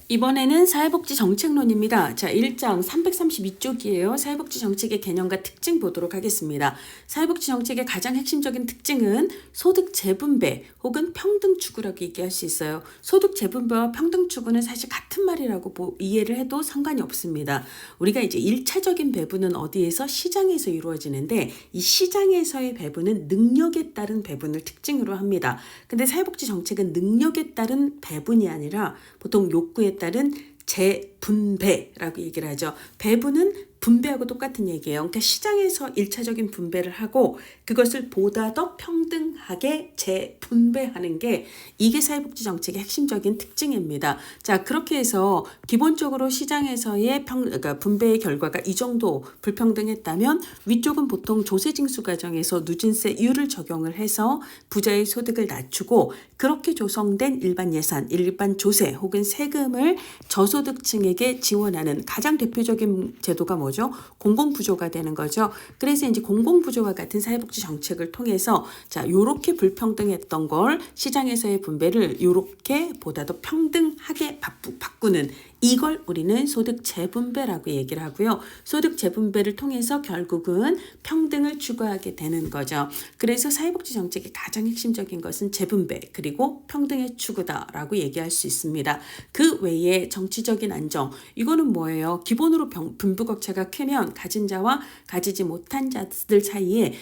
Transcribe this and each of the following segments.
이번에는 사회복지 정책론입니다. 자, 1장 332쪽이에요. 사회복지 정책의 개념과 특징 보도록 하겠습니다. 사회복지 정책의 가장 핵심적인 특징은 소득 재분배 혹은 평등 추구라고 얘기할 수 있어요. 소득 재분배와 평등 추구는 사실 같은 말이라고 이해를 해도 상관이 없습니다. 우리가 이제 1차적인 배분은 어디에서? 시장에서 이루어지는데 이 시장에서의 배분은 능력에 따른 배분을 특징으로 합니다. 근데 사회복지 정책은 능력에 따른 배분이 아니라 보통 욕구에 따른 재분배라고 얘기를 하죠. 배분은 분배하고 똑같은 얘기예요. 그러니까 시장에서 1차적인 분배를 하고 그것을 보다 더 평등하게 재분배하는 게 이게 사회복지 정책의 핵심적인 특징입니다. 자, 그렇게 해서 기본적으로 시장에서의 그러니까 분배의 결과가 이 정도 불평등했다면 위쪽은 보통 조세징수 과정에서 누진세율을 적용을 해서 부자의 소득을 낮추고 그렇게 조성된 일반 예산, 일반 조세 혹은 세금을 저소득층에게 지원하는 가장 대표적인 제도가 뭐죠? 공공부조가 되는 거죠. 그래서 이제 공공부조와 같은 사회복지 정책을 통해서 자, 요렇게 불평등했던 걸 시장에서의 분배를 요렇게 보다 더 평등하게 바꾸는 이걸 우리는 소득 재분배라고 얘기를 하고요. 소득 재분배를 통해서 결국은 평등을 추구하게 되는 거죠. 그래서 사회복지 정책의 가장 핵심적인 것은 재분배 그리고 평등의 추구다라고 얘기할 수 있습니다. 그 외에 정치적인 안정 이거는 뭐예요? 기본으로 빈부격차가 크면 가진 자와 가지지 못한 자들 사이에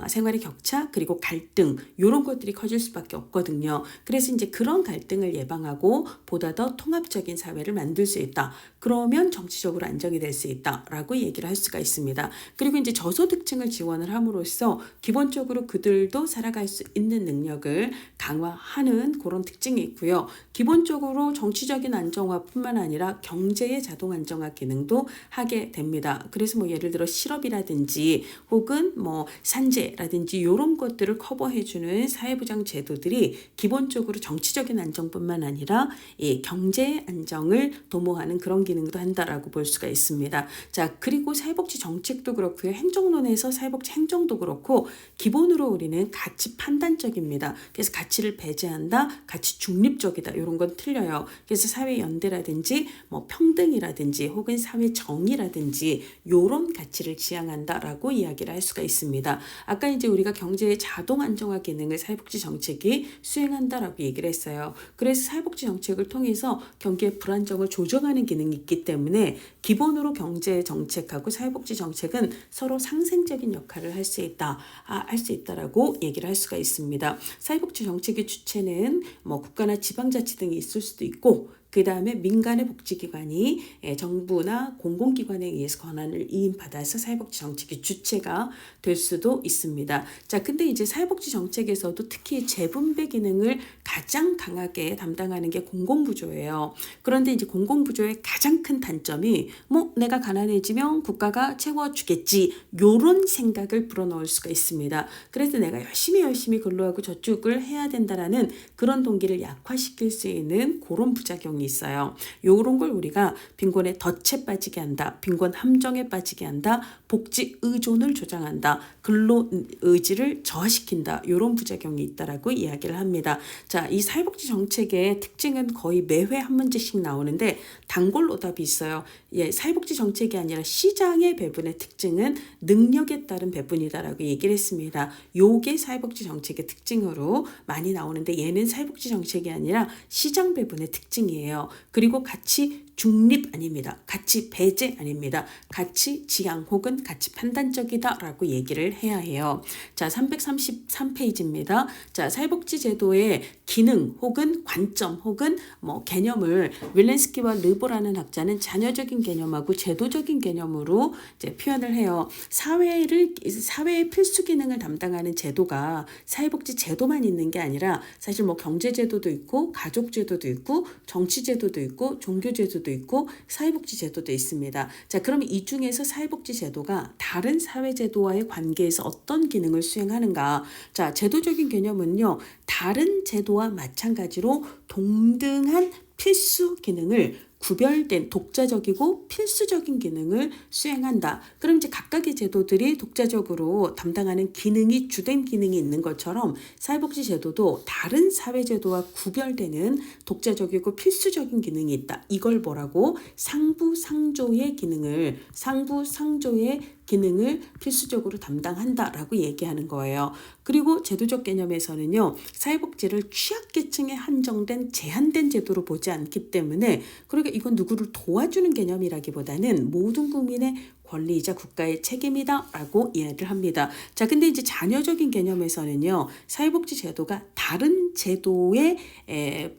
생활의 격차 그리고 갈등 이런 것들이 커질 수밖에 없거든요. 그래서 이제 그런 갈등을 예방하고 보다 더 통합적인 사회를 만들 수 있다. 그러면 정치적으로 안정이 될 수 있다라고 얘기를 할 수가 있습니다. 그리고 이제 저소득층을 지원을 함으로써 기본적으로 그들도 살아갈 수 있는 능력을 강화하는 그런 특징이 있고요. 기본적으로 정치적인 안정화뿐만 아니라 경제의 자동 안정화 기능도 하게 됩니다. 그래서 뭐 예를 들어 실업이라든지 혹은 뭐 산재라든지 이런 것들을 커버해주는 사회보장 제도들이 기본적으로 정치적인 안정뿐만 아니라 이 경제의 안정을 도모하는 그런 기능도 한다라고 볼 수가 있습니다. 자, 그리고 사회복지 정책도 그렇고요. 행정론에서 사회복지 행정도 그렇고 기본으로 우리는 가치 판단적입니다. 그래서 가치를 배제한다, 가치 중립적이다 이런 건 틀려요. 그래서 사회 연대라든지 뭐 평등이라든지 혹은 사회 정의라든지 이런 가치를 지향한다라고 이야기를 할 수가 있습니다. 아까 이제 우리가 경제의 자동 안정화 기능을 사회복지 정책이 수행한다라고 얘기를 했어요. 그래서 사회복지 정책을 통해서 경기의 불안정을 조정하는 기능이 있기 때문에 기본으로 경제 정책하고 사회복지 정책은 서로 상생적인 역할을 할 수 있다, 할 수 있다라고 얘기를 할 수가 있습니다. 사회복지 정책의 주체는 뭐 국가나 지방자치 등이 있을 수도 있고 그 다음에 민간의 복지기관이 정부나 공공기관에 의해서 권한을 이임받아서 사회복지 정책의 주체가 될 수도 있습니다. 자, 근데 이제 사회복지 정책에서도 특히 재분배 기능을 가장 강하게 담당하는 게 공공부조예요. 그런데 이제 공공부조의 가장 큰 단점이 뭐 내가 가난해지면 국가가 채워주겠지 요런 생각을 불어넣을 수가 있습니다. 그래서 내가 열심히 근로하고 저축을 해야 된다라는 그런 동기를 약화시킬 수 있는 그런 부작용이 있어요. 요런 걸 우리가 빈곤의 덫에 빠지게 한다. 빈곤 함정에 빠지게 한다. 복지 의존을 조장한다. 근로 의지를 저하시킨다. 요런 부작용이 있다라고 이야기를 합니다. 자, 이 사회복지 정책의 특징은 거의 매회 한 문제씩 나오는데 단골 오답이 있어요. 예, 사회복지 정책이 아니라 시장의 배분의 특징은 능력에 따른 배분이다라고 얘기를 했습니다. 요게 사회복지 정책의 특징으로 많이 나오는데 얘는 사회복지 정책이 아니라 시장 배분의 특징이에요. 그리고 가치 중립 아닙니다. 가치 배제 아닙니다. 가치 지향 혹은 가치 판단적이다라고 얘기를 해야 해요. 자, 333페이지입니다. 자, 사회복지 제도의 기능 혹은 관점 혹은 뭐 개념을 윌렌스키와 르보라는 학자는 자녀적인 개념하고 제도적인 개념으로 이제 표현을 해요. 사회의 필수 기능을 담당하는 제도가 사회복지 제도만 있는 게 아니라 사실 뭐 경제 제도도 있고 가족 제도도 있고 정치 제도도 있고 종교 제도도 있고 사회복지 제도도 있습니다. 자, 그럼 이 중에서 사회복지 제도가 다른 사회 제도와의 관계에서 어떤 기능을 수행하는가? 자, 제도적인 개념은요. 다른 제도와 마찬가지로 동등한 필수 기능을 구별된 독자적이고 필수적인 기능을 수행한다. 그럼 이제 각각의 제도들이 독자적으로 담당하는 기능이 주된 기능이 있는 것처럼 사회복지제도도 다른 사회제도와 구별되는 독자적이고 필수적인 기능이 있다. 이걸 뭐라고? 상부상조의 기능을 필수적으로 담당한다라고 얘기하는 거예요. 그리고 제도적 개념에서는요, 사회복지를 취약계층에 한정된 제한된 제도로 보지 않기 때문에, 그러니까 이건 누구를 도와주는 개념이라기보다는 모든 국민의 권리이자 국가의 책임이다라고 이해를 합니다. 자, 근데 이제 자녀적인 개념에서는요, 사회복지 제도가 다른 제도의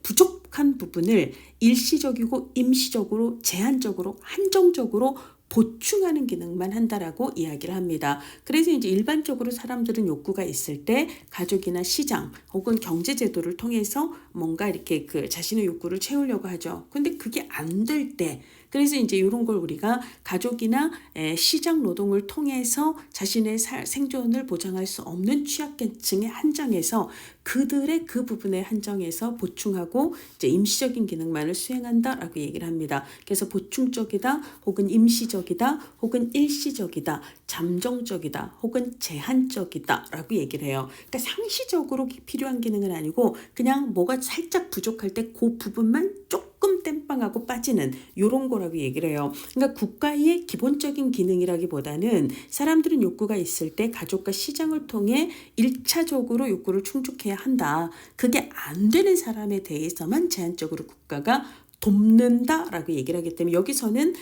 부족한 부분을 일시적이고 임시적으로 제한적으로 한정적으로 보충하는 기능만 한다라고 이야기를 합니다. 그래서 이제 일반적으로 사람들은 욕구가 있을 때 가족이나 시장 혹은 경제제도를 통해서 뭔가 이렇게 그 자신의 욕구를 채우려고 하죠. 근데 그게 안 될 때, 그래서 이제 이런 걸 우리가 가족이나 시장 노동을 통해서 자신의 생존을 보장할 수 없는 취약계층에 한정해서 그들의 그 부분에 한정해서 보충하고 이제 임시적인 기능만을 수행한다라고 얘기를 합니다. 그래서 보충적이다, 혹은 임시적이다, 혹은 일시적이다, 잠정적이다, 혹은 제한적이다라고 얘기를 해요. 그러니까 상시적으로 필요한 기능은 아니고 그냥 뭐가 살짝 부족할 때 그 부분만 조금 땜빵하고 빠지는 이런 거라고 얘기를 해요. 그러니까 국가의 기본적인 기능이라기보다는 사람들은 욕구가 있을 때 가족과 시장을 통해 1차적으로 욕구를 충족해야 한다. 그게 안 되는 사람에 대해서만 제한적으로 국가가 돕는다라고 얘기를 하기 때문에 여기서는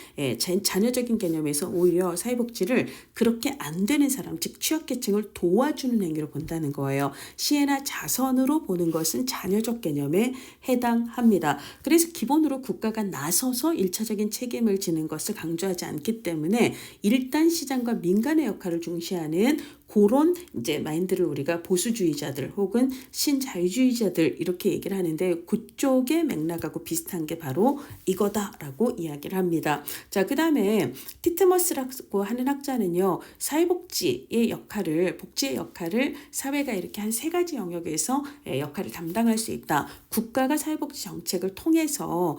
자녀적인 개념에서 오히려 사회복지를 그렇게 안 되는 사람, 즉 취약계층을 도와주는 행위로 본다는 거예요. 시혜나 자선으로 보는 것은 자녀적 개념에 해당합니다. 그래서 기본으로 국가가 나서서 1차적인 책임을 지는 것을 강조하지 않기 때문에 일단 시장과 민간의 역할을 중시하는 그런 이제 마인드를 우리가 보수주의자들 혹은 신자유주의자들 이렇게 얘기를 하는데, 그쪽의 맥락하고 비슷한 게 바로 이거다라고 이야기를 합니다. 자, 그 다음에 티트머스라고 하는 학자는요, 사회복지의 역할을, 복지의 역할을 사회가 이렇게 한 3가지 영역에서 역할을 담당할 수 있다. 국가가 사회복지 정책을 통해서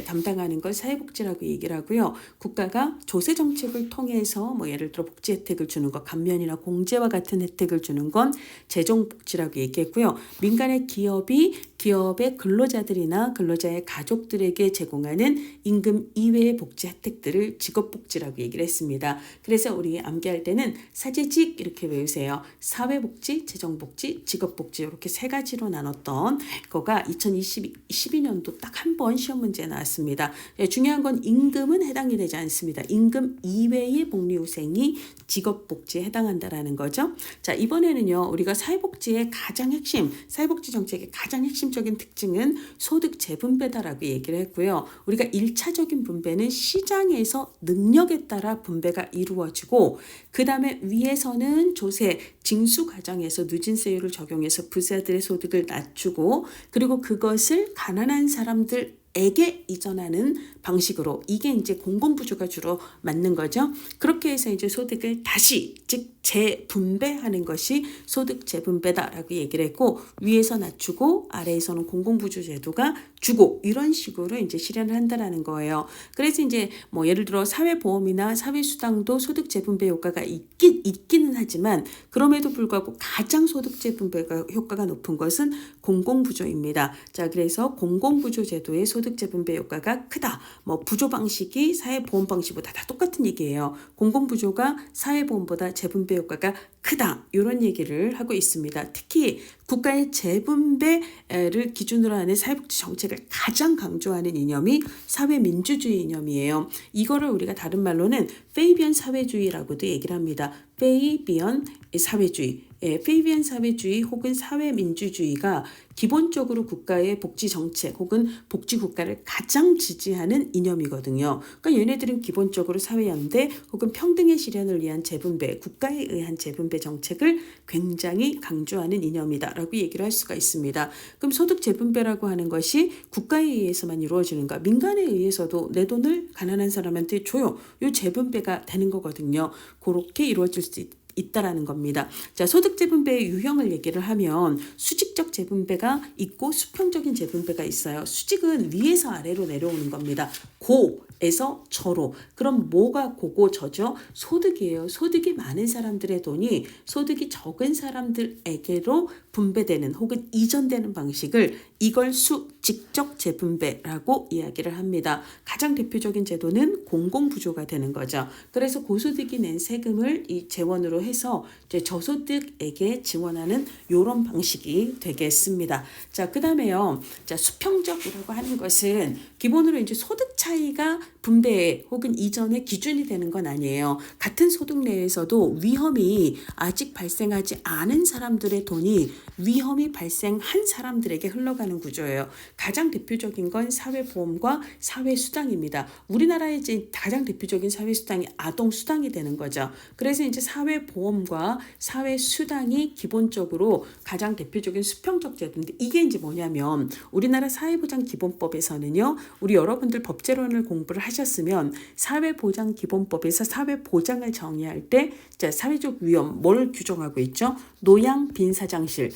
담당하는 걸 사회복지라고 얘기를 하고요. 국가가 조세 정책을 통해서 뭐 예를 들어 복지 혜택을 주는 것, 감면이나 공제와 같은 혜택을 주는 건 재정복지라고 얘기했고요. 민간의 기업의 근로자들이나 근로자의 가족들에게 제공하는 임금 이외의 복지 혜택들을 직업복지라고 얘기를 했습니다. 그래서 우리 암기할 때는 사제직 이렇게 외우세요. 사회복지, 재정복지, 직업복지 이렇게 3가지로 나눴던 거가 2022년도 딱 한 번 시험 문제에 나왔습니다. 중요한 건 임금은 해당이 되지 않습니다. 임금 이외의 복리후생이 직업복지에 해당한다라는 거죠. 자, 이번에는요, 우리가 사회복지의 가장 핵심, 사회복지 정책의 가장 핵심적인 특징은 소득 재분배다라고 얘기를 했고요. 우리가 1차적인 분배는 시장에서 능력에 따라 분배가 이루어지고, 그 다음에 위에서는 조세, 징수 과정에서 누진세율을 적용해서 부자들의 소득을 낮추고, 그리고 그것을 가난한 사람들에게 이전하는 방식으로, 이게 이제 공공부조가 주로 맞는 거죠. 그렇게 해서 이제 소득을 다시, 즉 재분배하는 것이 소득 재분배다라고 얘기를 했고, 위에서 낮추고 아래에서는 공공부조 제도가 주고, 이런 식으로 이제 실현을 한다라는 거예요. 그래서 이제 뭐 예를 들어 사회보험이나 사회수당도 소득 재분배 효과가 있기는 하지만, 그럼에도 불구하고 가장 소득 재분배 효과가 높은 것은 공공부조입니다. 자, 그래서 공공부조 제도의 소득 재분배 효과가 크다. 뭐 부조 방식이 사회보험 방식보다 다 똑같은 얘기예요. 공공부조가 사회보험보다 재분배 효과가 크다. 이런 얘기를 하고 있습니다. 특히 국가의 재분배를 기준으로 하는 사회복지 정책을 가장 강조하는 이념이 사회민주주의 이념이에요. 이거를 우리가 다른 말로는 페이비안 사회주의라고도 얘기를 합니다. 페이비안 사회주의. 페이비안 사회주의 혹은 사회민주주의가 기본적으로 국가의 복지 정책 혹은 복지 국가를 가장 지지하는 이념이거든요. 그러니까 얘네들은 기본적으로 사회연대 혹은 평등의 실현을 위한 재분배, 국가에 의한 재분배 정책을 굉장히 강조하는 이념이다라고 얘기를 할 수가 있습니다. 그럼 소득 재분배라고 하는 것이 국가에 의해서만 이루어지는가? 민간에 의해서도 내 돈을 가난한 사람한테 줘요. 이 재분배가 되는 거거든요. 그렇게 이루어질 수 있다라는 겁니다. 자, 소득 재분배의 유형을 얘기를 하면 수직적 재분배가 있고 수평적인 재분배가 있어요. 수직은 위에서 아래로 내려오는 겁니다. 고에서 저로. 그럼 뭐가 고고 저죠? 소득이에요. 소득이 많은 사람들의 돈이 소득이 적은 사람들에게로 분배되는 혹은 이전되는 방식을 이걸 수직적 재분배라고 이야기를 합니다. 가장 대표적인 제도는 공공부조가 되는 거죠. 그래서 고소득이 낸 세금을 이 재원으로 해서 이제 저소득에게 지원하는 이런 방식이 되겠습니다. 자, 그다음에요. 자, 수평적이라고 하는 것은 기본으로 이제 소득 차이가 분배 혹은 이전의 기준이 되는 건 아니에요. 같은 소득 내에서도 위험이 아직 발생하지 않은 사람들의 돈이 위험이 발생한 사람들에게 흘러가는 구조예요. 가장 대표적인 건 사회보험과 사회수당입니다. 우리나라의 이제 가장 대표적인 사회수당이 아동수당이 되는 거죠. 그래서 이제 사회보험과 사회수당이 기본적으로 가장 대표적인 수평적 제도인데 이게 이제 뭐냐면 우리나라 사회보장기본법에서는요. 우리 여러분들 법제론을 공부를 하셨으면 사회보장기본법에서 사회보장을 정의할 때 자, 사회적 위험 뭘 규정하고 있죠? 노양 빈사장실,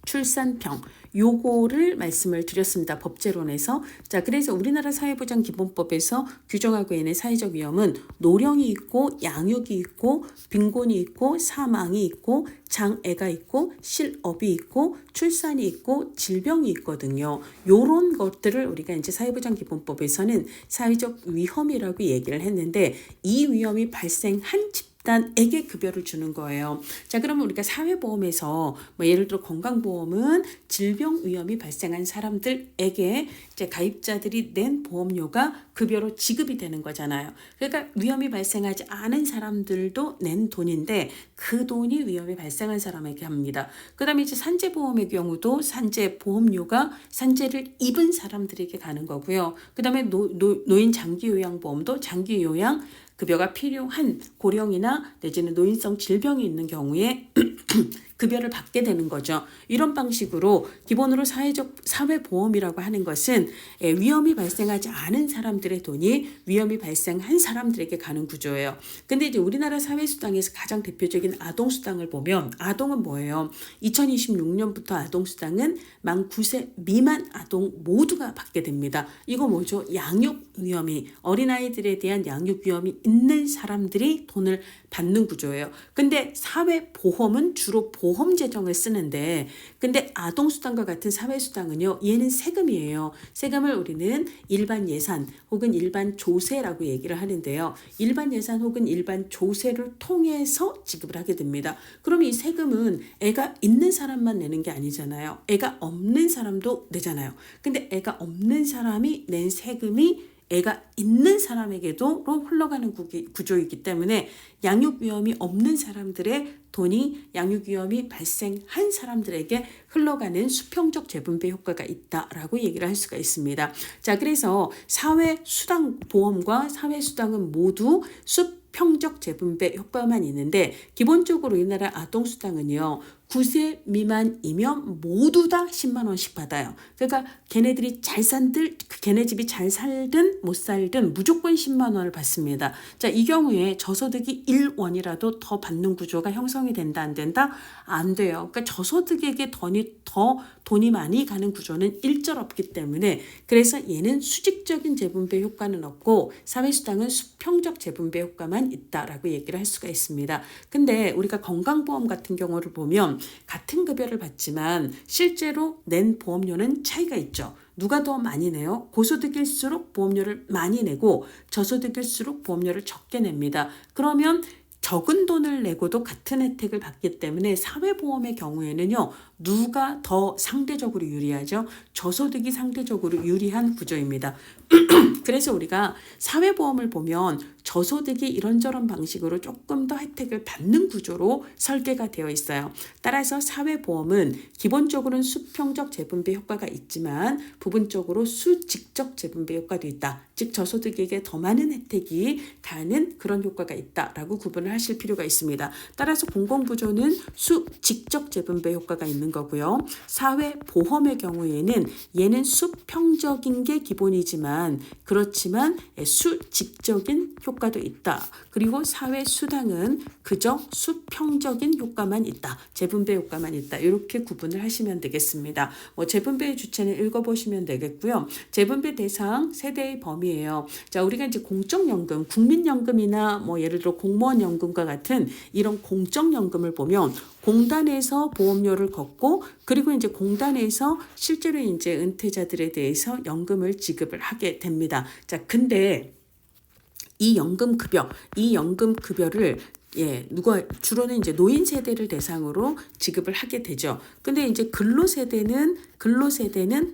출산평 요거를 말씀을 드렸습니다. 법제론에서. 자, 그래서 우리나라 사회보장기본법에서 규정하고 있는 사회적 위험은 노령이 있고 양육이 있고 빈곤이 있고 사망이 있고 장애가 있고 실업이 있고 출산이 있고 질병이 있거든요. 요런 것들을 우리가 이제 사회보장기본법에서는 사회적 위험이라고 얘기를 했는데 이 위험이 발생한 집단에게 급여를 주는 거예요. 자, 그러면 우리가 사회보험에서 뭐 예를 들어 건강보험은 질병 위험이 발생한 사람들에게 이제 가입자들이 낸 보험료가 급여로 지급이 되는 거잖아요. 그러니까 위험이 발생하지 않은 사람들도 낸 돈인데 그 돈이 위험이 발생한 사람에게 합니다. 그 다음에 이제 산재보험의 경우도 산재 보험료가 산재를 입은 사람들에게 가는 거고요. 그 다음에 노인 장기요양보험도 장기요양 급여가 필요한 고령이나 내지는 노인성 질병이 있는 경우에 급여를 받게 되는 거죠. 이런 방식으로 기본으로 사회보험이라고 하는 것은 위험이 발생하지 않은 사람들의 돈이 위험이 발생한 사람들에게 가는 구조예요. 근데 이제 우리나라 사회수당에서 가장 대표적인 아동수당을 보면 아동은 뭐예요? 2026년부터 아동수당은 만 9세 미만 아동 모두가 받게 됩니다. 이거 뭐죠? 양육 위험이 어린아이들에 대한 양육 위험이 있는 사람들이 돈을 받는 구조예요. 근데 사회보험은 주로 보험 재정을 쓰는데 근데 아동수당과 같은 사회수당은요. 얘는 세금이에요. 세금을 우리는 일반 예산 혹은 일반 조세라고 얘기를 하는데요. 일반 예산 혹은 일반 조세를 통해서 지급을 하게 됩니다. 그럼 이 세금은 애가 있는 사람만 내는 게 아니잖아요. 애가 없는 사람도 내잖아요. 근데 애가 없는 사람이 낸 세금이 애가 있는 사람에게도 흘러가는 구조이기 때문에 양육 위험이 없는 사람들의 돈이 양육 위험이 발생한 사람들에게 흘러가는 수평적 재분배 효과가 있다라고 얘기를 할 수가 있습니다. 자, 그래서 사회수당 보험과 사회수당은 모두 수평적 재분배 효과만 있는데 기본적으로 우리나라 아동수당은요. 9세 미만이면 모두 다 10만 원씩 받아요. 그러니까 걔네들이 걔네 집이 잘 살든 못 살든 무조건 10만 원을 받습니다. 자, 이 경우에 저소득이 1원이라도 더 받는 구조가 형성이 된다 안 된다? 안 돼요. 그러니까 저소득에게 돈이 많이 가는 구조는 일절 없기 때문에 그래서 얘는 수직적인 재분배 효과는 없고 사회수당은 수평적 재분배 효과만 있다라고 얘기를 할 수가 있습니다. 근데 우리가 건강보험 같은 경우를 보면 같은 급여를 받지만 실제로 낸 보험료는 차이가 있죠. 누가 더 많이 내요? 고소득일수록 보험료를 많이 내고 저소득일수록 보험료를 적게 냅니다. 그러면 적은 돈을 내고도 같은 혜택을 받기 때문에 사회보험의 경우에는요. 누가 더 상대적으로 유리하죠? 저소득이 상대적으로 유리한 구조입니다. 그래서 우리가 사회보험을 보면 저소득이 이런저런 방식으로 조금 더 혜택을 받는 구조로 설계가 되어 있어요. 따라서 사회보험은 기본적으로는 수평적 재분배 효과가 있지만 부분적으로 수직적 재분배 효과도 있다. 즉 저소득에게 더 많은 혜택이 가는 그런 효과가 있다라고 구분을 하실 필요가 있습니다. 따라서 공공부조는 수직적 재분배 효과가 있는 거고요. 사회보험의 경우에는 얘는 수평적인 게 기본이지만 그렇지만 수직적인 효과도 있다. 그리고 사회수당은 그저 수평적인 효과만 있다. 재분배 효과만 있다. 이렇게 구분을 하시면 되겠습니다. 재분배의 주체는 읽어보시면 되겠고요. 재분배 대상 세대의 범위예요. 자, 우리가 이제 공적연금, 국민연금이나 예를 들어 공무원연금과 같은 이런 공적연금을 보면 공단에서 보험료를 걷고 그리고 이제 공단에서 실제로 이제 은퇴자들에 대해서 연금을 지급을 하게 됩니다. 자, 근데 이 연금급여를 누가 주로는 이제 노인 세대를 대상으로 지급을 하게 되죠. 근데 이제 근로세대는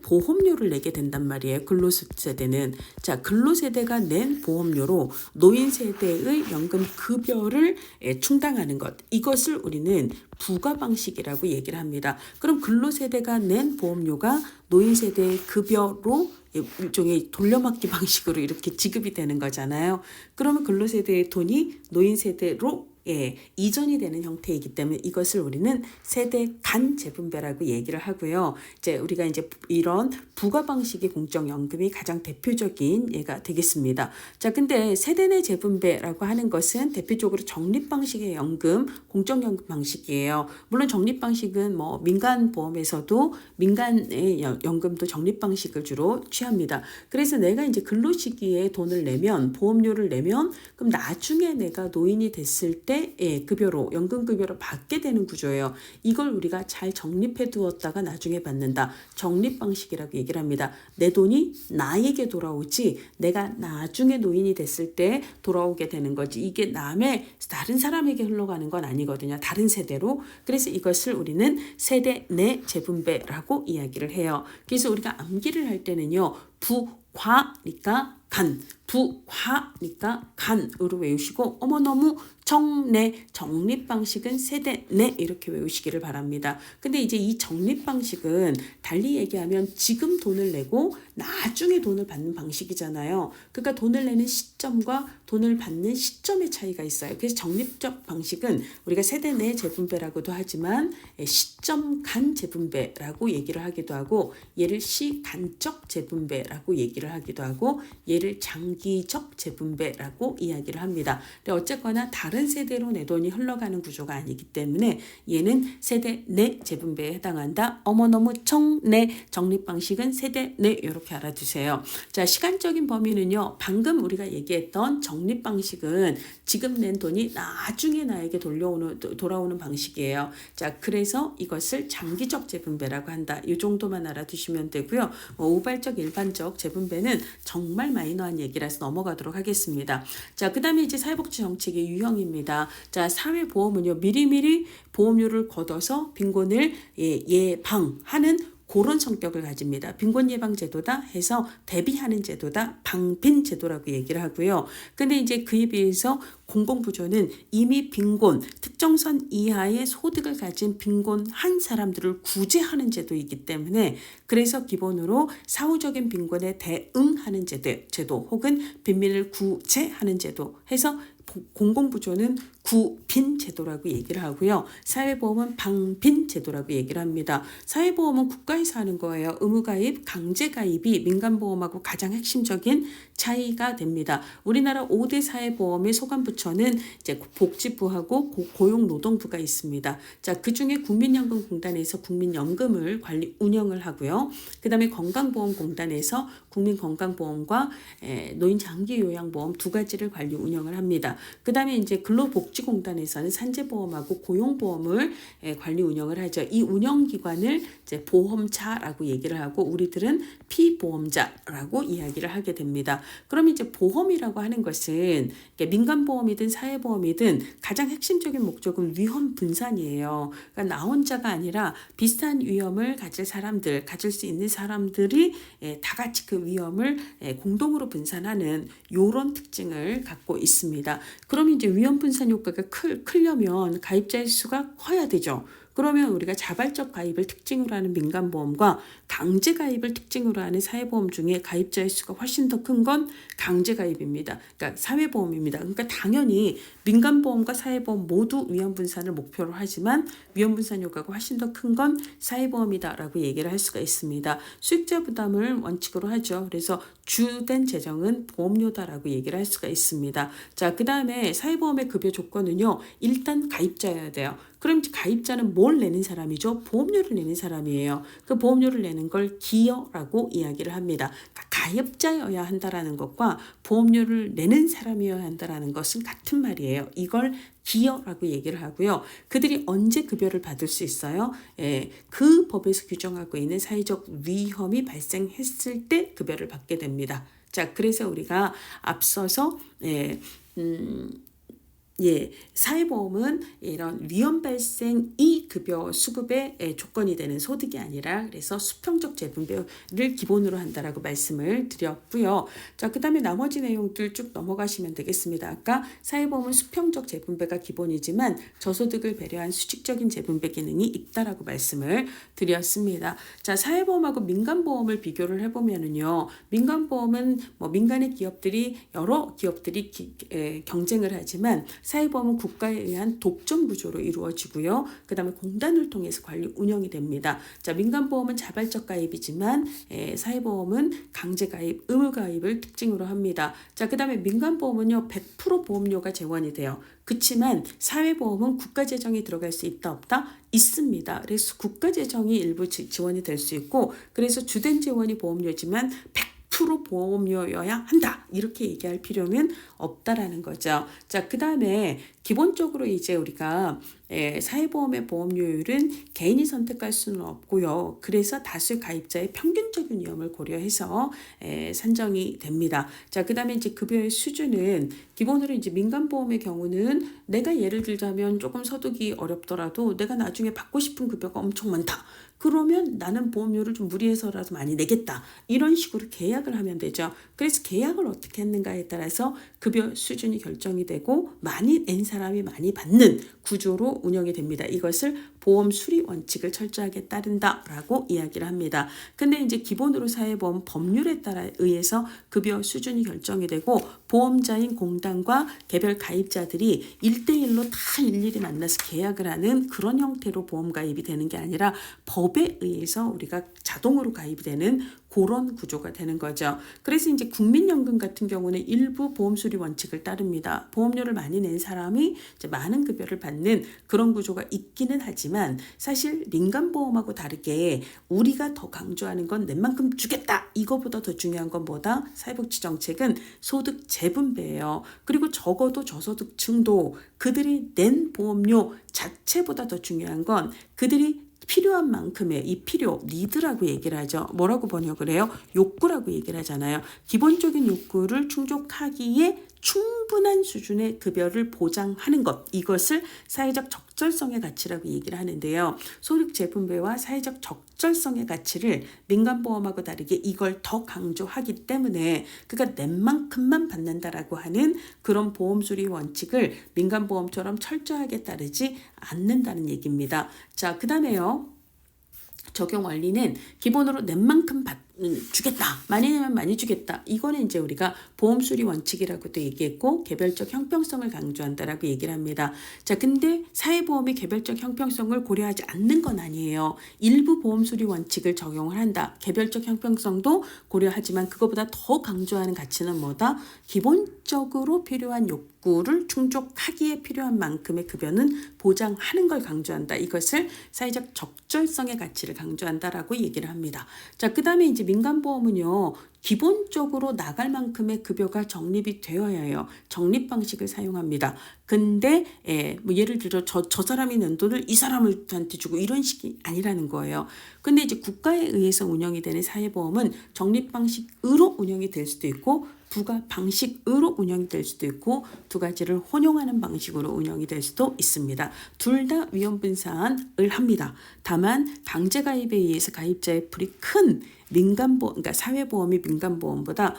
보험료를 내게 된단 말이에요. 근로세대는. 자, 근로세대가 낸 보험료로 노인 세대의 연금 급여를 충당하는 것. 이것을 우리는 부과 방식이라고 얘기를 합니다. 그럼 근로세대가 낸 보험료가 노인 세대의 급여로 일종의 돌려막기 방식으로 이렇게 지급이 되는 거잖아요. 그러면 근로세대의 돈이 노인 세대로 이전이 되는 형태이기 때문에 이것을 우리는 세대 간 재분배라고 얘기를 하고요. 이제 우리가 이제 이런 부과 방식의 공적연금이 가장 대표적인 예가 되겠습니다. 자, 근데 세대 내 재분배라고 하는 것은 대표적으로 적립 방식의 연금, 공적연금 방식이에요. 물론 적립 방식은 민간 보험에서도 민간의 연금도 적립 방식을 주로 취합니다. 그래서 내가 이제 근로 시기에 돈을 내면 보험료를 내면 그럼 나중에 내가 노인이 됐을 때 급여로 연금급여로 받게 되는 구조예요. 이걸 우리가 잘 적립해 두었다가 나중에 받는다. 적립 방식이라고 얘기를 합니다. 내 돈이 나에게 돌아오지 내가 나중에 노인이 됐을 때 돌아오게 되는 거지. 이게 다른 사람에게 흘러가는 건 아니거든요. 다른 세대로. 그래서 이것을 우리는 세대 내 재분배라고 이야기를 해요. 그래서 우리가 암기를 할 때는요. 부과니까 간, 부과니까 간으로 외우시고 너무 정내, 적립 방식은 세대 내 이렇게 외우시기를 바랍니다. 근데 이제 이 적립 방식은 달리 얘기하면 지금 돈을 내고 나중에 돈을 받는 방식이잖아요. 그러니까 돈을 내는 시점과 돈을 받는 시점의 차이가 있어요. 그래서 적립적 방식은 우리가 세대 내 재분배라고도 하지만 시점 간 재분배라고 얘기를 하기도 하고 얘를 시간적 재분배라고 얘기를 하기도 하고 얘를 장기적 재분배라고 이야기를 합니다. 근데 어쨌거나 다른 세대로 내 돈이 흘러가는 구조가 아니기 때문에 얘는 세대 내 재분배에 해당한다. 너무 청내 적립 방식은 세대 내 이렇게 알아두세요. 자, 시간적인 범위는요. 방금 우리가 얘기했던 적립 방식은 지금 낸 돈이 나중에 나에게 돌아오는 방식이에요. 자, 그래서 이것을 장기적 재분배라고 한다. 이 정도만 알아두시면 되고요. 우발적 일반적 재분배는 정말 마이너한 얘기라서 넘어가도록 하겠습니다. 자, 그 다음에 이제 사회복지 정책의 유형입니다. 자, 사회보험은요. 미리미리 보험료를 걷어서 빈곤을 예방하는 그런 성격을 가집니다. 빈곤 예방 제도다 해서 대비하는 제도다, 방빈 제도라고 얘기를 하고요. 근데 이제 그에 비해서 공공부조는 이미 빈곤, 특정선 이하의 소득을 가진 빈곤한 사람들을 구제하는 제도이기 때문에 그래서 기본으로 사후적인 빈곤에 대응하는 제도 혹은 빈민을 구제하는 제도 해서 공공부조는 구빈 제도라고 얘기를 하고요. 사회보험은 방빈 제도라고 얘기를 합니다. 사회보험은 국가에서 하는 거예요. 의무가입, 강제가입이 민간보험하고 가장 핵심적인 차이가 됩니다. 우리나라 5대 사회보험의 소관부처는 이제 복지부하고 고용노동부가 있습니다. 자, 그 중에 국민연금공단에서 국민연금을 운영을 하고요. 그 다음에 건강보험공단에서 국민건강보험과 노인장기요양보험 두 가지를 관리 운영을 합니다. 그 다음에 이제 근로복지공단에서는 산재보험하고 고용보험을 관리 운영을 하죠. 이 운영기관을 이제 보험자라고 얘기를 하고 우리들은 피보험자라고 이야기를 하게 됩니다. 그럼 이제 보험이라고 하는 것은 민간보험이든 사회보험이든 가장 핵심적인 목적은 위험 분산이에요. 그러니까 나 혼자가 아니라 비슷한 위험을 가질 수 있는 사람들이 다 같이 그 위험을 공동으로 분산하는 이런 특징을 갖고 있습니다. 그럼 이제 위험 분산 효과가 크려면 가입자의 수가 커야 되죠. 그러면 우리가 자발적 가입을 특징으로 하는 민간보험과 강제 가입을 특징으로 하는 사회보험 중에 가입자의 수가 훨씬 더 큰 건 강제 가입입니다. 그러니까 사회보험입니다. 그러니까 당연히 민간보험과 사회보험 모두 위험분산을 목표로 하지만 위험분산 효과가 훨씬 더 큰 건 사회보험이다라고 얘기를 할 수가 있습니다. 수익자 부담을 원칙으로 하죠. 그래서 주된 재정은 보험료다라고 얘기를 할 수가 있습니다. 자, 그 다음에 사회보험의 급여 조건은요. 일단 가입자여야 돼요. 그럼 가입자는 뭘 내는 사람이죠? 보험료를 내는 사람이에요. 그 보험료를 내는 걸 기여라고 이야기를 합니다. 그러니까 가입자여야 한다라는 것과 보험료를 내는 사람이어야 한다라는 것은 같은 말이에요. 이걸 기여라고 얘기를 하고요. 그들이 언제 급여를 받을 수 있어요? 그 법에서 규정하고 있는 사회적 위험이 발생했을 때 급여를 받게 됩니다. 자, 그래서 우리가 앞서서 사회보험은 이런 위험 발생 이급여 수급의 조건이 되는 소득이 아니라 그래서 수평적 재분배를 기본으로 한다라고 말씀을 드렸고요. 자, 그 다음에 나머지 내용들 쭉 넘어가시면 되겠습니다. 아까 사회보험은 수평적 재분배가 기본이지만 저소득을 배려한 수직적인 재분배 기능이 있다라고 말씀을 드렸습니다. 자, 사회보험하고 민간보험을 비교를 해보면은요, 민간보험은 민간의 기업들이 여러 기업들이 경쟁을 하지만 사회보험은 국가에 의한 독점 구조로 이루어지고요. 그 다음에 공단을 통해서 관리 운영이 됩니다. 자, 민간보험은 자발적 가입이지만 사회보험은 강제가입, 의무가입을 특징으로 합니다. 자, 그 다음에 민간보험은요 100% 보험료가 재원이 돼요. 그렇지만 사회보험은 국가재정이 들어갈 수 있다 없다? 있습니다. 그래서 국가재정이 일부 지원이 될 수 있고 그래서 주된 재원이 보험료지만 100% 보험료여야 한다. 이렇게 얘기할 필요는 없다라는 거죠. 자, 그 다음에 기본적으로 이제 우리가 사회보험의 보험료율은 개인이 선택할 수는 없고요. 그래서 다수의 가입자의 평균적인 위험을 고려해서 산정이 됩니다. 자, 그 다음에 이제 급여의 수준은 기본으로 이제 민간보험의 경우는 내가 예를 들자면 조금 소득이 어렵더라도 내가 나중에 받고 싶은 급여가 엄청 많다. 그러면 나는 보험료를 좀 무리해서라도 많이 내겠다. 이런 식으로 계약을 하면 되죠. 그래서 계약을 어떻게 했는가에 따라서 급여 수준이 결정이 되고 많이 낸 사람이 많이 받는 구조로 운영이 됩니다. 이것을 보험 수리 원칙을 철저하게 따른다라고 이야기를 합니다. 근데 이제 기본으로 사회보험 법률에 따라 의해서 급여 수준이 결정이 되고 보험자인 공단과 개별 가입자들이 1대1로 다 일일이 만나서 계약을 하는 그런 형태로 보험 가입이 되는 게 아니라 법에 의해서 우리가 자동으로 가입이 되는 그런 구조가 되는 거죠. 그래서 이제 국민연금 같은 경우는 일부 보험수리 원칙을 따릅니다. 보험료를 많이 낸 사람이 이제 많은 급여를 받는 그런 구조가 있기는 하지만 사실 민간보험하고 다르게 우리가 더 강조하는 건 낸 만큼 주겠다. 이거보다 더 중요한 건 뭐다? 사회복지 정책은 소득 재분배예요. 그리고 적어도 저소득층도 그들이 낸 보험료 자체보다 더 중요한 건 그들이 필요한 만큼의 이 필요, 니드라고 얘기를 하죠. 뭐라고 번역을 해요? 욕구라고 얘기를 하잖아요. 기본적인 욕구를 충족하기에 충분한 수준의 급여를 보장하는 것. 이것을 사회적 적절성의 가치라고 얘기를 하는데요. 소득 재분배와 사회적 적절성의 가치를 민간보험하고 다르게 이걸 더 강조하기 때문에 그러니까 낸 만큼만 받는다라고 하는 그런 보험수리 원칙을 민간보험처럼 철저하게 따르지 않는다는 얘기입니다. 자, 그 다음에요. 적용 원리는 기본으로 낸 만큼 주겠다. 많이 내면 많이 주겠다. 이거는 이제 우리가 보험 수리 원칙이라고도 얘기했고 개별적 형평성을 강조한다라고 얘기를 합니다. 자, 근데 사회보험이 개별적 형평성을 고려하지 않는 건 아니에요. 일부 보험 수리 원칙을 적용을 한다. 개별적 형평성도 고려하지만 그거보다 더 강조하는 가치는 뭐다? 기본적으로 필요한 욕구를 충족하기에 필요한 만큼의 급여는 보장하는 걸 강조한다. 이것을 사회적 적절성의 가치를 강조한다라고 얘기를 합니다. 자, 그 다음에 이제 민간보험은요. 기본적으로 나갈 만큼의 급여가 적립이 되어야 해요. 적립 방식을 사용합니다. 근데 예를 들어 저 사람이 낸 돈을 이 사람한테 주고 이런 식이 아니라는 거예요. 근데 이제 국가에 의해서 운영이 되는 사회보험은 적립 방식으로 운영이 될 수도 있고 부가 방식으로 운영이 될 수도 있고 두 가지를 혼용하는 방식으로 운영이 될 수도 있습니다. 둘 다 위험 분산을 합니다. 다만 강제 가입에 의해서 가입자의 불이 큰 민간보험, 그러니까 사회보험이 민간보험보다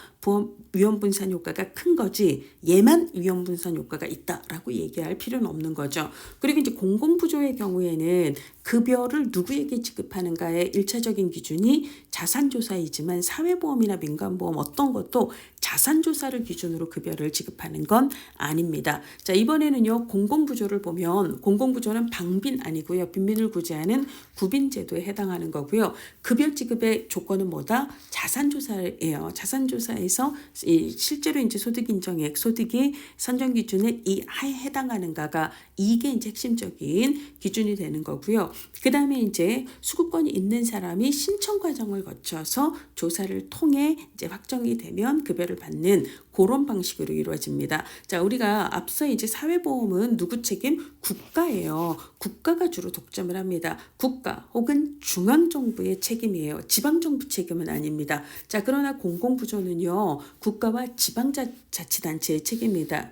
위험분산 효과가 큰 거지 얘만 위험분산 효과가 있다라고 얘기할 필요는 없는 거죠. 그리고 이제 공공부조의 경우에는 급여를 누구에게 지급하는가의 1차적인 기준이 자산조사이지만 사회보험이나 민간보험 어떤 것도 자산조사를 기준으로 급여를 지급하는 건 아닙니다. 자, 이번에는요, 공공부조를 보면 공공부조는 방빈 아니고요. 빈민을 구제하는 구빈제도에 해당하는 거고요. 급여 지급의 조건은 뭐다? 자산조사예요. 자산조사에서 실제로 이제 소득 인정액, 소득이 선정 기준에 이 하에 해당하는가가 이게 이제 핵심적인 기준이 되는 거고요. 그 다음에 이제 수급권이 있는 사람이 신청 과정을 거쳐서 조사를 통해 이제 확정이 되면 급여를 받는 그런 방식으로 이루어집니다. 자, 우리가 앞서 이제 사회보험은 누구 책임? 국가예요. 국가가 주로 독점을 합니다. 국가 혹은 중앙정부의 책임이에요. 지방정부 책임은 아닙니다. 자, 그러나 공공부조는요, 국가와 지방자치단체의 책임입니다.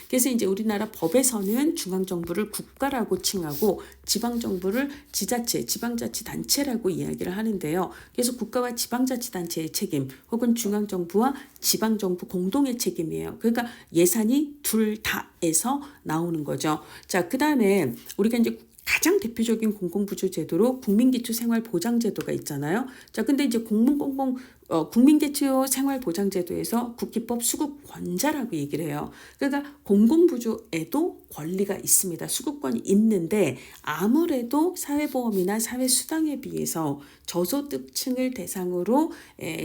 그래서 이제 우리나라 법에서는 중앙정부를 국가라고 칭하고 지방정부를 지자체, 지방자치단체라고 이야기를 하는데요. 그래서 국가와 지방자치단체의 책임 혹은 중앙정부와 지방정부 공동의 책임이에요. 그러니까 예산이 둘 다에서 나오는 거죠. 자, 그 다음에 우리가 이제 가장 대표적인 공공부조 제도로 국민기초생활보장제도가 있잖아요. 자, 근데 이제 국민기초생활보장제도에서 국기법 수급권자라고 얘기를 해요. 그러니까 공공부조에도 권리가 있습니다. 수급권이 있는데 아무래도 사회보험이나 사회수당에 비해서 저소득층을 대상으로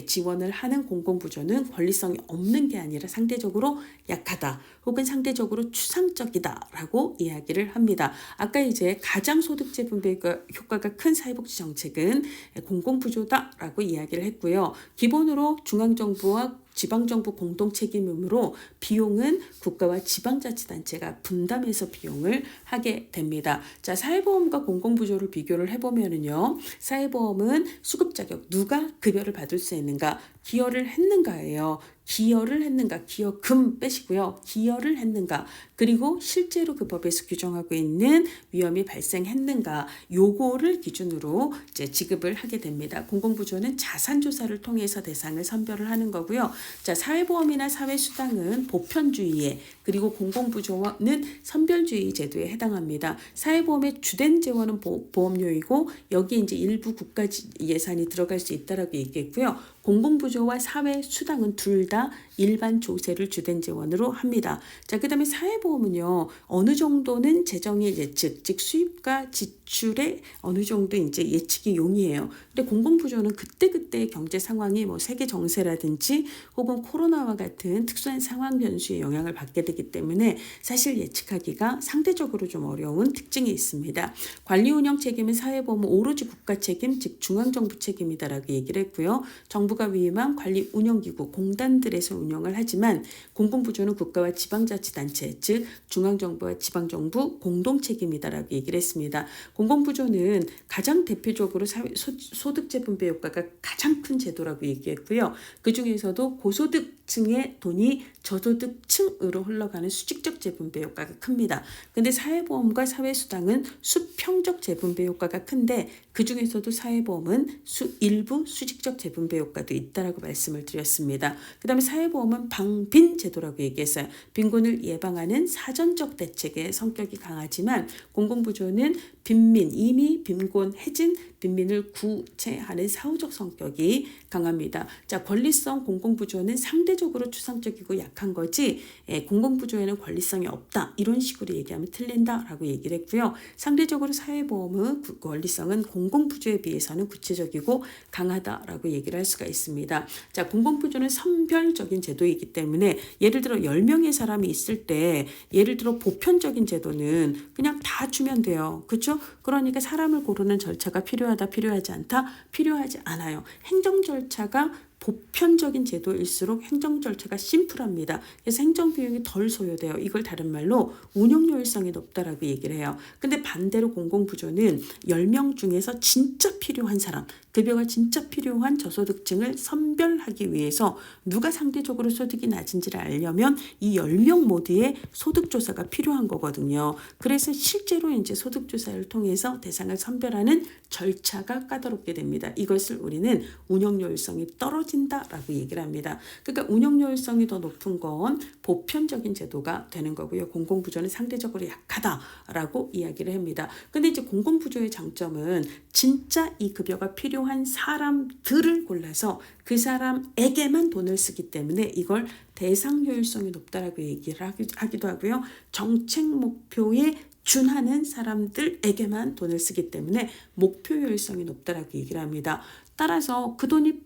지원을 하는 공공부조는 권리성이 없는 게 아니라 상대적으로 약하다 혹은 상대적으로 추상적이다라고 이야기를 합니다. 아까 이제 가장 소득재 분배 효과가 큰 사회복지 정책은 공공부조다라고 이야기를 했고요. 기본으로 중앙정부와 지방정부 공동책임이므로 비용은 국가와 지방자치단체가 분담해서 비용을 하게 됩니다. 자, 사회보험과 공공부조를 비교를 해보면은요, 사회보험은 수급자격, 누가 급여를 받을 수 있는가, 기여를 했는가예요. 기여를 했는가, 기여금 빼시고요. 기여를 했는가, 그리고 실제로 그 법에서 규정하고 있는 위험이 발생했는가, 요거를 기준으로 이제 지급을 하게 됩니다. 공공부조는 자산조사를 통해서 대상을 선별을 하는 거고요. 자, 사회보험이나 사회수당은 보편주의에, 그리고 공공부조는 선별주의 제도에 해당합니다. 사회보험의 주된 재원은 보험료이고 여기 이제 일부 국가 예산이 들어갈 수 있다라고 얘기했고요. 공공부조와 사회수당은 둘 다 일반 조세를 주된 재원으로 합니다. 자, 그 다음에 사회보험은요, 어느 정도는 재정의 예측, 즉 수입과 지출의 어느 정도 이제 예측이 용이해요. 근데 공공부조는 그때그때 경제 상황이 뭐 세계 정세라든지 혹은 코로나와 같은 특수한 상황 변수의 영향을 받게 되기 때문에 사실 예측하기가 상대적으로 좀 어려운 특징이 있습니다. 관리 운영 책임은 사회보험은 오로지 국가 책임, 즉 중앙정부 책임이다라고 얘기를 했고요. 정부가 위임한 관리 운영기구, 공단들에서 운영을 하지만 공공부조는 국가와 지방자치단체, 즉 중앙정부와 지방정부 공동책임이다라고 얘기를 했습니다. 공공부조는 가장 대표적으로 소득재 분배 효과가 가장 큰 제도라고 얘기했고요. 그 중에서도 고소득층의 돈이 저소득층으로 흘러가는 수직적 재분배 효과가 큽니다. 근데 사회보험과 사회수당은 수평적 재분배 효과가 큰데 그 중에서도 사회보험은 일부 수직적 재분배 효과도 있다라고 말씀을 드렸습니다. 그 다음에 사회보험은 방빈 제도라고 얘기했어요. 빈곤을 예방하는 사전적 대책의 성격이 강하지만 공공부조는 빈민, 이미 빈곤 해진 빈민을 구제하는 사후적 성격이 강합니다. 자, 권리성 공공부조는 상대적으로 추상적이고 약한 거지 공공부조에는 권리성이 없다. 이런 식으로 얘기하면 틀린다라고 얘기를 했고요. 상대적으로 사회보험의 권리성은 공공부조에 비해서는 구체적이고 강하다라고 얘기를 할 수가 있습니다. 자, 공공부조는 선별적인 제도이기 때문에 예를 들어 10명의 사람이 있을 때 예를 들어 보편적인 제도는 그냥 다 주면 돼요. 그렇죠? 그러니까 사람을 고르는 절차가 필요하지 않다? 필요하지 않아요. 행정 절차가 보편적인 제도일수록 행정 절차가 심플합니다. 그래서 행정 비용이 덜 소요돼요. 이걸 다른 말로 운영 효율성이 높다라고 얘기를 해요. 근데 반대로 공공부조는 10명 중에서 진짜 필요한 사람, 급여가 진짜 필요한 저소득층을 선별하기 위해서 누가 상대적으로 소득이 낮은지를 알려면 이 10명 모두의 소득조사가 필요한 거거든요. 그래서 실제로 이제 소득조사를 통해서 대상을 선별하는 절차가 까다롭게 됩니다. 이것을 우리는 운영효율성이 떨어진다라고 얘기를 합니다. 그러니까 운영효율성이 더 높은 건 보편적인 제도가 되는 거고요. 공공부조는 상대적으로 약하다라고 이야기를 합니다. 근데 이제 공공부조의 장점은 진짜 이 급여가 필요한 사람들을 골라서 그 사람에게만 돈을 쓰기 때문에 이걸 대상 효율성이 높다라고 얘기를 하기도 하고요. 정책 목표에 준하는 사람들에게만 돈을 쓰기 때문에 목표 효율성이 높다라고 얘기를 합니다. 따라서 그 돈이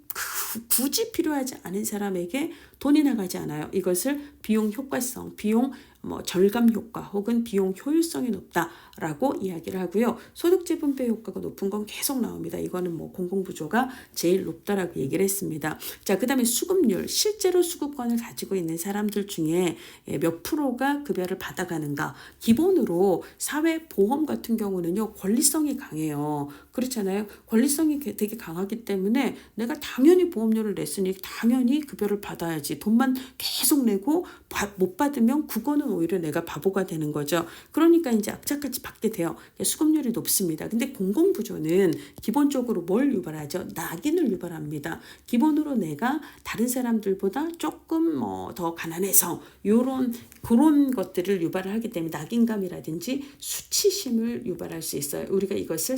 굳이 필요하지 않은 사람에게 돈이 나가지 않아요. 이것을 비용 효과성, 비용 절감 효과 혹은 비용 효율성이 높다라고 이야기를 하고요. 소득 재분배 효과가 높은 건 계속 나옵니다. 이거는 공공부조가 제일 높다라고 얘기를 했습니다. 자, 그다음에 수급률, 실제로 수급권을 가지고 있는 사람들 중에 몇 프로가 급여를 받아가는가. 기본으로 사회보험 같은 경우는요, 권리성이 강해요. 그렇잖아요. 권리성이 되게 강하기 때문에 내가 당연히 보험료를 냈으니 당연히 급여를 받아야지. 돈만 계속 내고 못 받으면 그거는 오히려 내가 바보가 되는 거죠. 그러니까 이제 악착같이 받게 돼요. 수급률이 높습니다. 근데 공공부조는 기본적으로 뭘 유발하죠? 낙인을 유발합니다. 기본으로 내가 다른 사람들보다 조금 더 가난해서 그런 것들을 유발을 하기 때문에 낙인감이라든지 수치심을 유발할 수 있어요. 우리가 이것을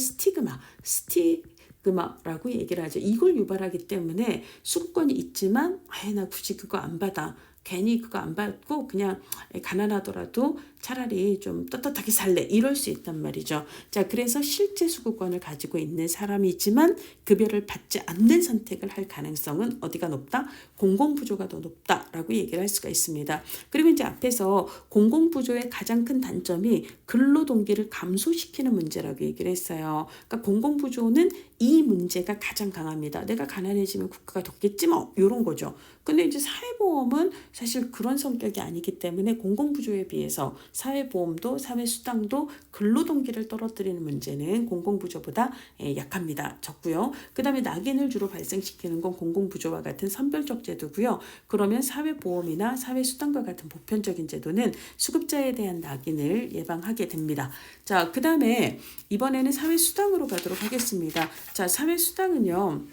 스티그마라고 얘기를 하죠. 이걸 유발하기 때문에 수급권이 있지만 나 굳이 그거 안 받아. 괜히 그거 안 받고 그냥 가난하더라도 차라리 좀 떳떳하게 살래 이럴 수 있단 말이죠. 자, 그래서 실제 수급권을 가지고 있는 사람이지만 급여를 받지 않는 선택을 할 가능성은 어디가 높다? 공공부조가 더 높다라고 얘기를 할 수가 있습니다. 그리고 이제 앞에서 공공부조의 가장 큰 단점이 근로동기를 감소시키는 문제라고 얘기를 했어요. 그러니까 공공부조는 이 문제가 가장 강합니다. 내가 가난해지면 국가가 돕겠지 이런 거죠. 근데 이제 사회보험은 사실 그런 성격이 아니기 때문에 공공부조에 비해서 사회보험도 사회수당도 근로동기를 떨어뜨리는 문제는 공공부조보다 약합니다. 적고요. 그 다음에 낙인을 주로 발생시키는 건 공공부조와 같은 선별적 제도고요. 그러면 사회보험이나 사회수당과 같은 보편적인 제도는 수급자에 대한 낙인을 예방하게 됩니다. 자, 그 다음에 이번에는 사회수당으로 가도록 하겠습니다. 자, 사회수당은요.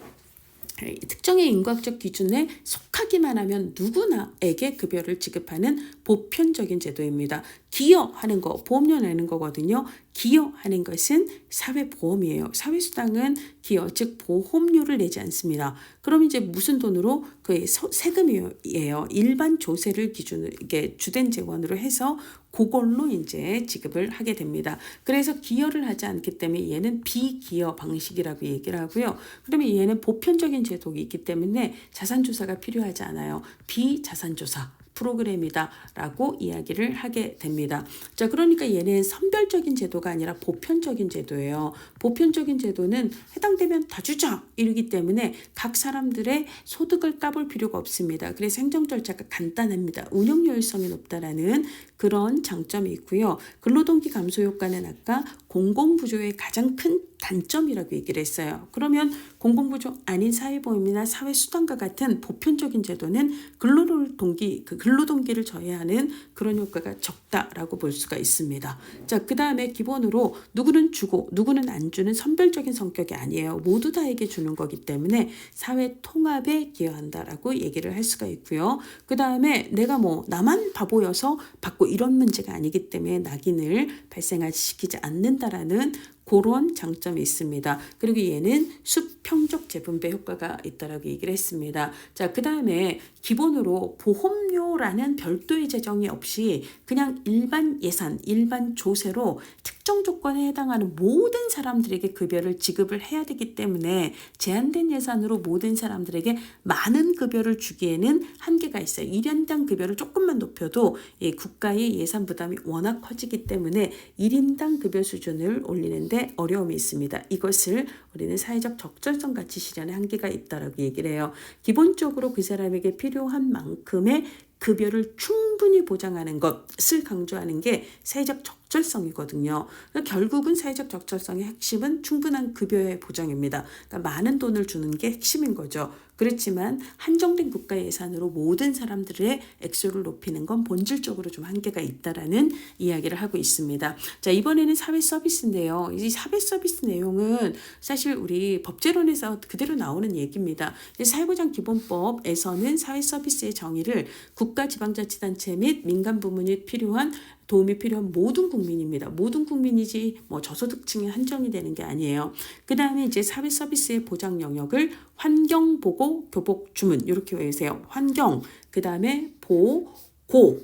특정의 인과학적 기준에 속하기만 하면 누구나에게 급여를 지급하는 보편적인 제도입니다. 기여하는 거, 보험료 내는 거거든요. 기여하는 것은 사회보험이에요. 사회수당은 기여, 즉 보험료를 내지 않습니다. 그럼 이제 무슨 돈으로? 그 세금이에요. 일반 조세를 기준으로 이게 주된 재원으로 해서 그걸로 이제 지급을 하게 됩니다. 그래서 기여를 하지 않기 때문에 얘는 비기여 방식이라고 얘기를 하고요. 그러면 얘는 보편적인 제도가 있기 때문에 자산조사가 필요하지 않아요. 비자산조사 프로그램이다라고 이야기를 하게 됩니다. 자, 그러니까 얘는 선별적인 제도가 아니라 보편적인 제도예요. 보편적인 제도는 해당되면 다 주자 이러기 때문에 각 사람들의 소득을 까볼 필요가 없습니다. 그래서 행정 절차가 간단합니다. 운영 효율성이 높다라는 그런 장점이 있고요. 근로동기 감소 효과는 아까 공공부조의 가장 큰 단점이라고 얘기를 했어요. 그러면 공공부조 아닌 사회보험이나 사회수당과 같은 보편적인 제도는 근로동기를 저해하는 그런 효과가 적다라고 볼 수가 있습니다. 자, 그 다음에 기본으로 누구는 주고 누구는 안 주는 선별적인 성격이 아니에요. 모두 다에게 주는 거기 때문에 사회 통합에 기여한다라고 얘기를 할 수가 있고요. 그 다음에 내가 나만 바보여서 받고 이런 문제가 아니기 때문에 낙인을 발생시키지 않는다라는 그런 장점이 있습니다. 그리고 얘는 수평적 재분배 효과가 있다라고 얘기를 했습니다. 자, 그 다음에 기본으로 보험료라는 별도의 재정이 없이 그냥 일반 예산, 일반 조세로 특정 조건에 해당하는 모든 사람들에게 급여를 지급을 해야 되기 때문에 제한된 예산으로 모든 사람들에게 많은 급여를 주기에는 한계가 있어요. 1인당 급여를 조금만 높여도 국가의 예산 부담이 워낙 커지기 때문에 1인당 급여 수준을 올리는데 어려움이 있습니다. 이것을 우리는 사회적 적절성 가치 실현의 한계가 있다라고 얘기를 해요. 기본적으로 그 사람에게 필요한 만큼의 급여를 충분히 보장하는 것을 강조하는 게 사회적 적절성이거든요. 그러니까 결국은 사회적 적절성의 핵심은 충분한 급여의 보장입니다. 그러니까 많은 돈을 주는 게 핵심인 거죠. 그렇지만 한정된 국가 예산으로 모든 사람들의 액수를 높이는 건 본질적으로 좀 한계가 있다라는 이야기를 하고 있습니다. 자, 이번에는 사회 서비스인데요. 이 사회 서비스 내용은 사실 우리 법제론에서 그대로 나오는 얘기입니다. 사회보장기본법에서는 사회 서비스의 정의를 국가 지방자치단체 및 민간 부문이 필요한 도움이 필요한 모든 국민입니다. 모든 국민이지 뭐 저소득층에 한정이 되는 게 아니에요. 그 다음에 이제 사회 서비스의 보장 영역을 환경, 보고, 교복, 주문 이렇게 외우세요. 환경, 그 다음에 보, 고,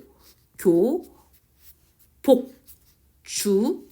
교, 복, 주,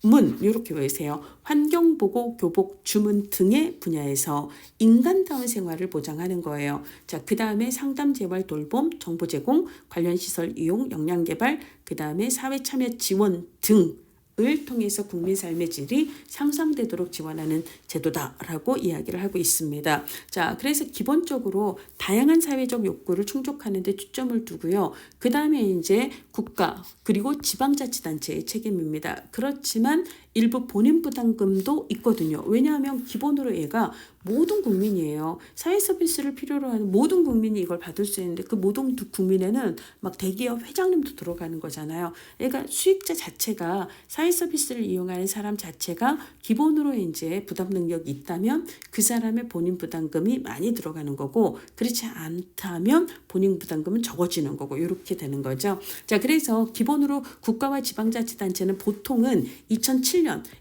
문 이렇게 외우세요. 환경, 보고, 교복, 주문 등의 분야에서 인간다운 생활을 보장하는 거예요. 자, 그 다음에 상담, 재활, 돌봄, 정보 제공, 관련 시설 이용, 역량 개발, 그 다음에 사회 참여 지원 등을 통해서 국민 삶의 질이 향상되도록 지원하는 제도다라고 이야기를 하고 있습니다. 자, 그래서 기본적으로 다양한 사회적 욕구를 충족하는 데 초점을 두고요. 그 다음에 이제 국가 그리고 지방자치단체의 책임입니다. 그렇지만 일부 본인 부담금도 있거든요. 왜냐하면 기본으로 얘가 모든 국민이에요. 사회 서비스를 필요로 하는 모든 국민이 이걸 받을 수 있는데 그 모든 국민에는 막 대기업 회장님도 들어가는 거잖아요. 그러니까 수익자 자체가 사회 서비스를 이용하는 사람 자체가 기본으로 이제 부담 능력이 있다면 그 사람의 본인 부담금이 많이 들어가는 거고 그렇지 않다면 본인 부담금은 적어지는 거고 이렇게 되는 거죠. 자, 그래서 기본으로 국가와 지방자치단체는 보통은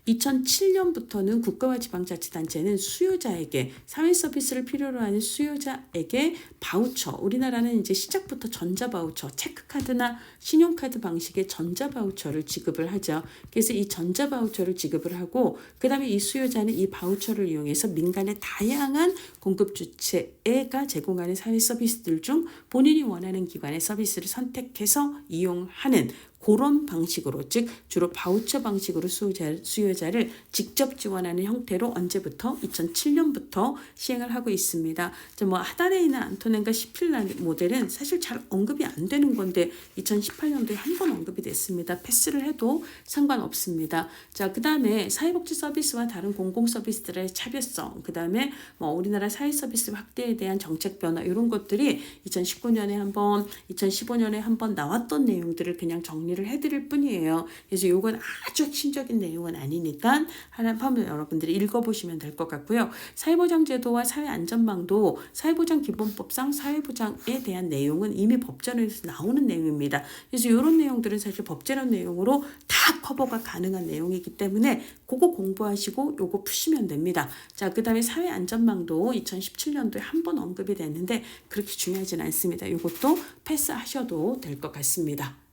2007년부터는 국가와 지방자치단체는 수요자에게 사회 서비스를 필요로 하는 수요자에게 바우처, 우리나라는 이제 시작부터 전자바우처, 체크카드나 신용카드 방식의 전자바우처를 지급을 하죠. 그래서 이 전자바우처를 지급을 하고 그 다음에 이 수요자는 이 바우처를 이용해서 민간의 다양한 공급 주체가 제공하는 사회 서비스들 중 본인이 원하는 기관의 서비스를 선택해서 이용하는 그런 방식으로 즉 주로 바우처 방식으로 수요자를 직접 지원하는 형태로 언제부터 2007년부터 시행을 하고 있습니다. 뭐 하단에 있는 안토넨과 시필라 모델은 사실 잘 언급이 안 되는 건데 2018년도에 한 번 언급이 됐습니다. 패스를 해도 상관없습니다. 자, 그 다음에 사회복지 서비스와 다른 공공 서비스들의 차별성, 그 다음에 뭐 우리나라 사회 서비스 확대에 대한 정책 변화 이런 것들이 2019년에 한 번, 2015년에 한 번 나왔던 내용들을 그냥 정리를 해드릴 뿐이에요. 그래서 이건 아주 핵심적인 내용은 아니니까 한번 여러분들이 읽어보시면 될 것 같고요. 사회보장제도와 사회안전망도 사회보장기본법상 사회보장에 대한 내용은 이미 법전에서 나오는 내용입니다. 그래서 이런 내용들은 사실 법제론 내용으로 다 커버가 가능한 내용이기 때문에 그거 공부하시고 요거 푸시면 됩니다. 자, 그 다음에 사회안전망도 2017년도에 한 번 언급이 됐는데 그렇게 중요하진 않습니다. 이것도 패스하셔도 될 것 같습니다.